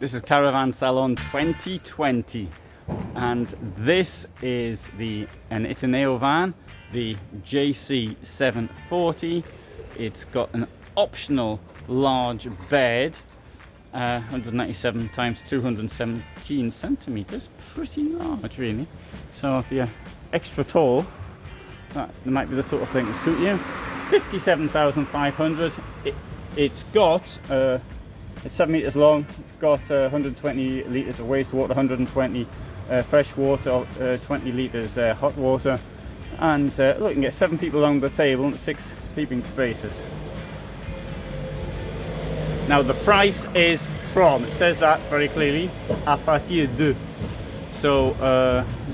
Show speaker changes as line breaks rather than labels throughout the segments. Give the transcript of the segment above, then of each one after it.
This is Caravan Salon 2020, and this is an Itineo van, the JC740. It's got an optional large bed, 197 times 217 centimeters, pretty large really. So if you're extra tall, that might be the sort of thing to suit you. 57,500. It's got it's 7 meters long. It's got 120 liters of wastewater, 120 fresh water, 20 liters hot water, and look, you can get 7 people along the table and 6 sleeping spaces. Now the price is from, it says that very clearly, à partir de. So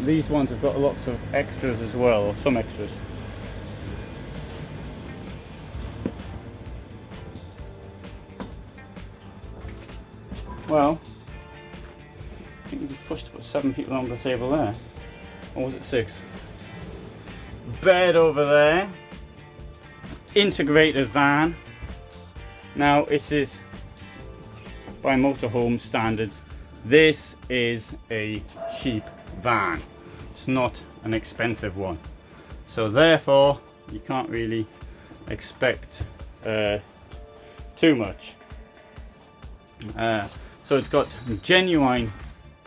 these ones have got lots of extras as well, or some extras. Well, I think we pushed to put 7 people on the table there. Or was it 6? Bed over there. Integrated van. Now it is, by motorhome standards, this is a cheap van. It's not an expensive one. So therefore, you can't really expect too much. So it's got genuine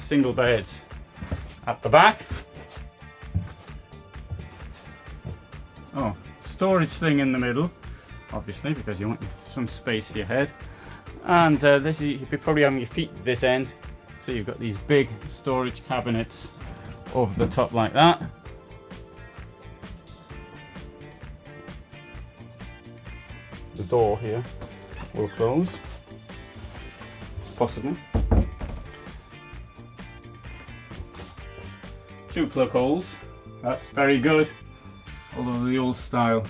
single beds at the back. Oh, storage thing in the middle, obviously, because you want some space for your head. And this is, you'd be probably having your feet at this end, so you've got these big storage cabinets over the top like that. The door here will close, possibly. 2 plug holes, that's very good, although the old style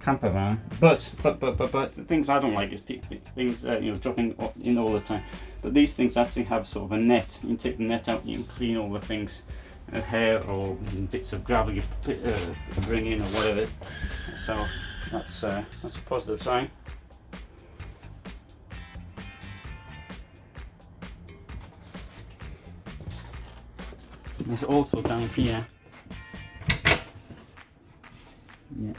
camper van. But the things I don't like is things you know, dropping in all the time. But these things actually have sort of a net. You can take the net out and you can clean all the things, hair or bits of gravel you bring in or whatever. So that's a positive sign. There's also down here. Yeah.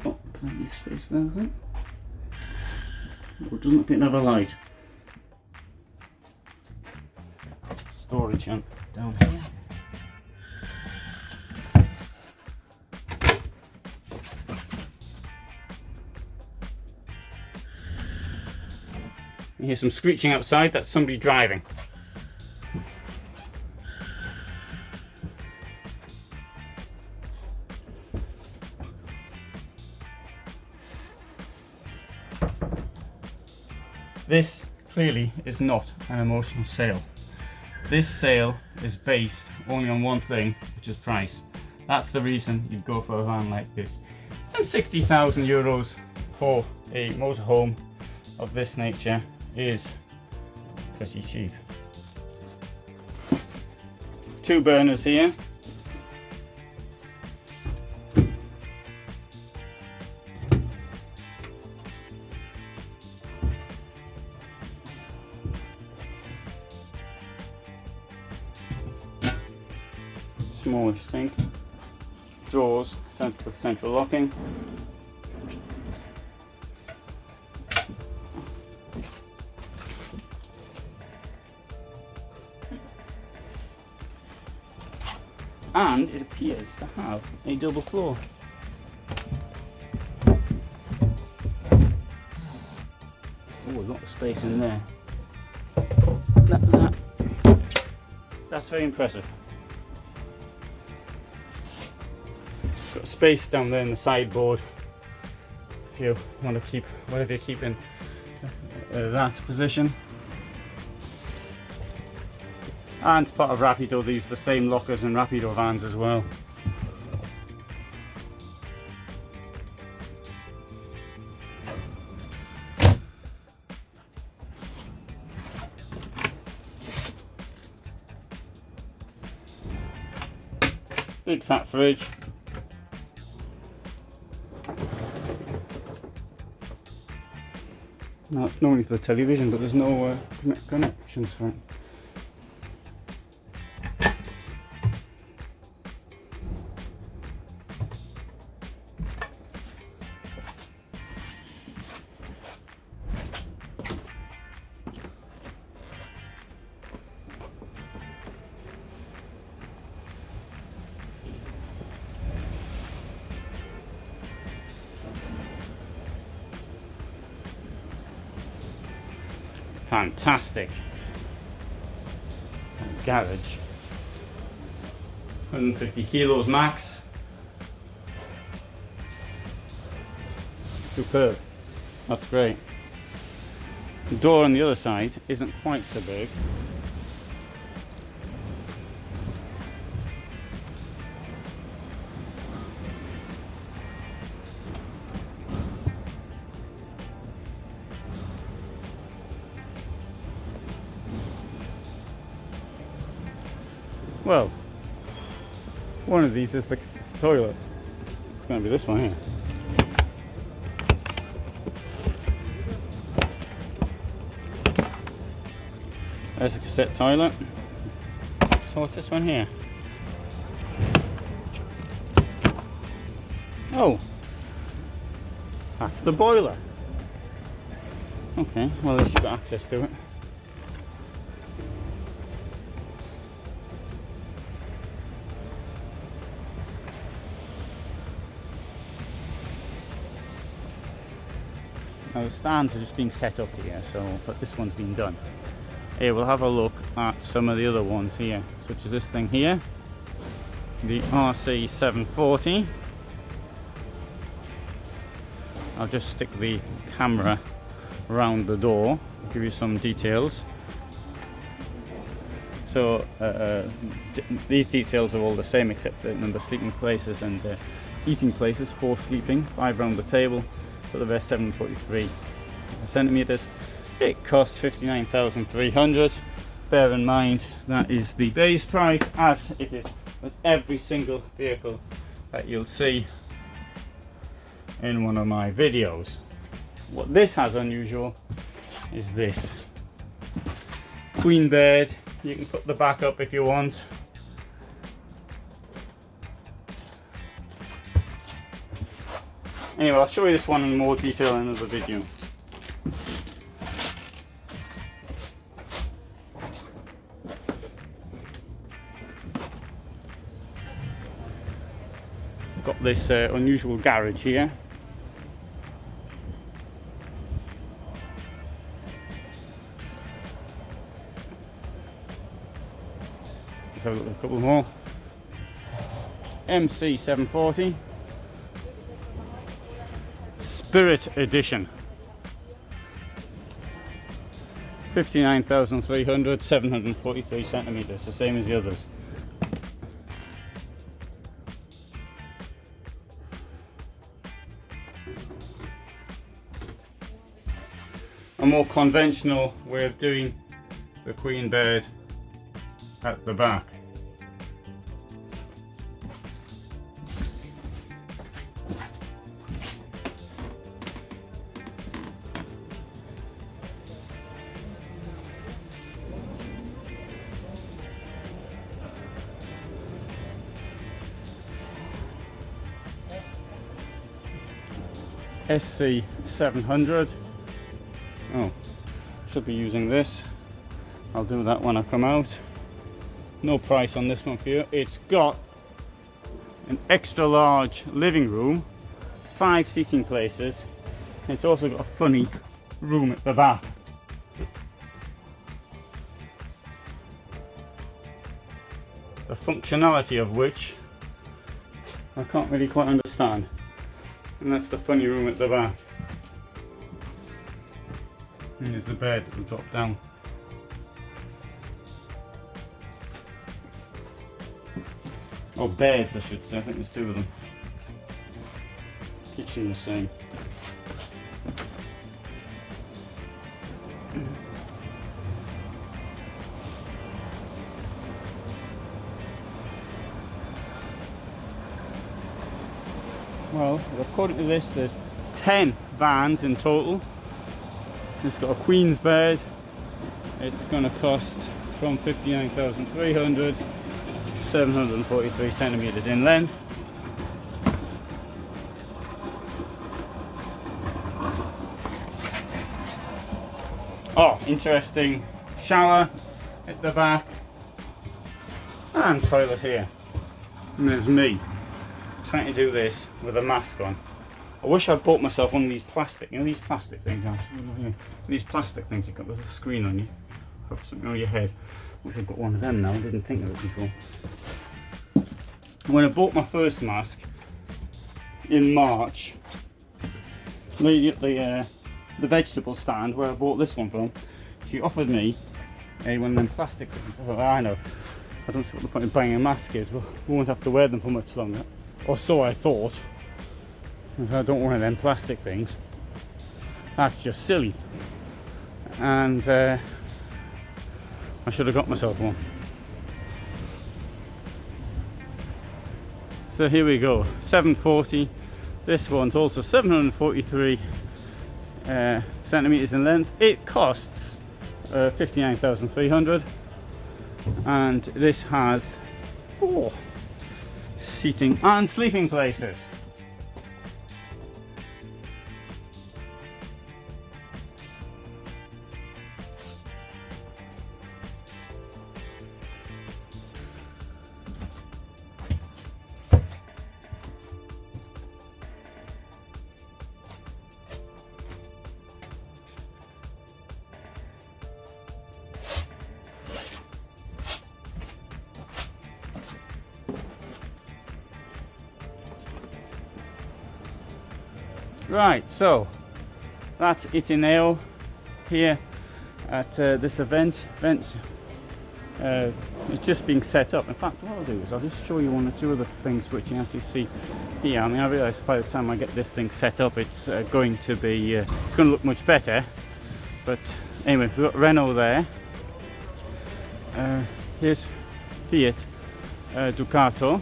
Oh, plenty of space there, I think. Oh, it doesn't appear to have a light. Storage down here. You hear some screeching outside, that's somebody driving. This clearly is not an emotional sale. This sale is based only on one thing, which is price. That's the reason you'd go for a van like this. And 60,000 euros for a motorhome of this nature is pretty cheap. 2 burners here. Smallish sink, drawers, central locking. And it appears to have a double floor. Oh, a lot of space in there. That's very impressive. Got space down there in the sideboard if you want to keep whatever you keep in that position. And as part of Rapido, they use the same lockers in Rapido vans as well. Big fat fridge. No, it's normally for the television, but there's no connections for it. Fantastic garage. 150 kilos max. Superb. That's great. The door on the other side isn't quite so big. Well, one of these is the toilet. It's going to be this one here. There's a cassette toilet. So what's this one here? Oh, that's the boiler. Okay, well at least you've got access to it. Now the stands are just being set up here, but this one's been done. Here we'll have a look at some of the other ones here, such as this thing here, the JC740. I'll just stick the camera around the door, give you some details. So these details are all the same except the number of sleeping places and eating places, 4 sleeping, 5 round the table. For the best 743 centimeters. It costs 59,300. Bear in mind that is the base price, as it is with every single vehicle that you'll see in one of my videos. What this has unusual is this queen bed. You can put the back up if you want. Anyway, I'll show you this one in more detail in another video. Got this unusual garage here. Let's have a look at a couple more. MC740 Spirit Edition. 59,300, 743 centimeters, the same as the others. A more conventional way of doing the queen bed at the back. SC700. Oh, should be using this. I'll do that when I come out. No price on this one for you. It's got an extra large living room, 5 seating places. It's also got a funny room at the back. The functionality of which I can't really quite understand. And that's the funny room at the back. And there's the bed that will drop down. Or beds, I should say. I think there's 2 of them. Kitchen the same. Well, according to this, there's 10 vans in total. It's got a queen's bed. It's going to cost from 59,300, 743 centimeters in length. Oh, interesting shower at the back and toilet here. And there's me trying to do this with a mask on. I wish I'd bought myself one of these plastic, you know these plastic things, these plastic things you've got with a screen on you, have something on your head. I wish I'd got one of them now, I didn't think of it before. When I bought my first mask in March, lady at the vegetable stand where I bought this one from, she offered me one of them plastic things. I thought, I know, I don't see what the point of buying a mask is, but we won't have to wear them for much longer, or so I thought. I don't want one of them plastic things. That's just silly. And I should have got myself one. So here we go, 740. This one's also 743 centimeters in length. It costs 59,300, and this has 4 seating and sleeping places. Right, so that's Itineo here at this event. It's just being set up. In fact, what I'll do is I'll just show you one or two of the things which you actually see here. I mean, I realise by the time I get this thing set up, it's going to be it's going to look much better. But anyway, we've got Renault there. Here's Fiat Ducato,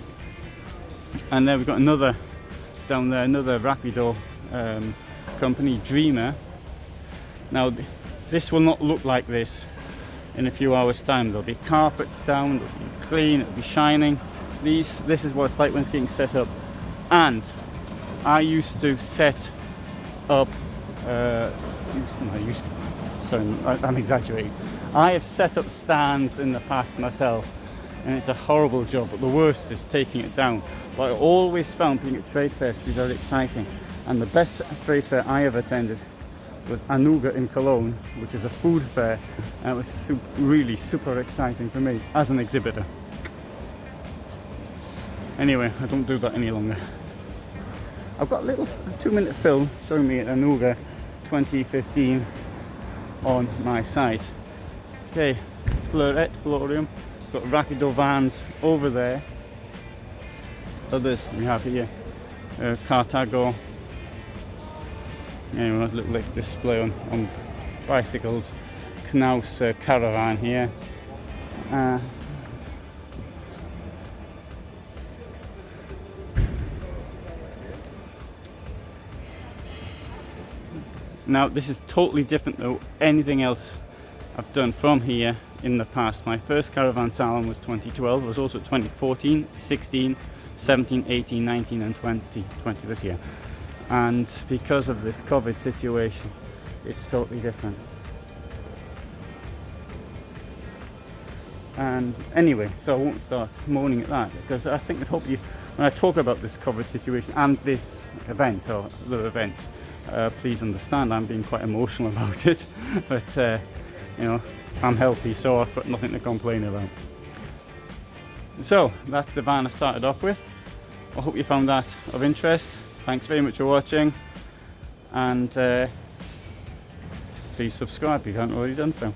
and then we've got another down there, another Rapido company, Dreamer. Now this will not look like this in a few hours time. There'll be carpets down, it'll be clean, it'll be shining. This is what it's like when it's getting set up. And I used to set up I'm exaggerating. I have set up stands in the past myself, and it's a horrible job, but the worst is taking it down. But I always found being at trade fairs to be very exciting. And the best trade fair I ever attended was Anuga in Cologne, which is a food fair, and it was really super exciting for me as an exhibitor. Anyway, I don't do that any longer. I've got a little 2-minute film showing me at Anuga 2015 on my site. Okay, Florium, got Rapido vans over there. Others we have here, Cartago. Anyway, a little like display on bicycles. Knaus Caravan here. Now this is totally different than anything else I've done from here in the past. My first Caravan Salon was 2012. It was also 2014, 16, 17, 18, 19 and 20 this year. And because of this COVID situation, it's totally different. And anyway, so I won't start moaning at that, because I think I hope you, when I talk about this COVID situation and this event or other events, please understand I'm being quite emotional about it. But you know, I'm healthy, so I've got nothing to complain about. So that's the van I started off with. I hope you found that of interest. Thanks very much for watching, and please subscribe if you haven't already done so.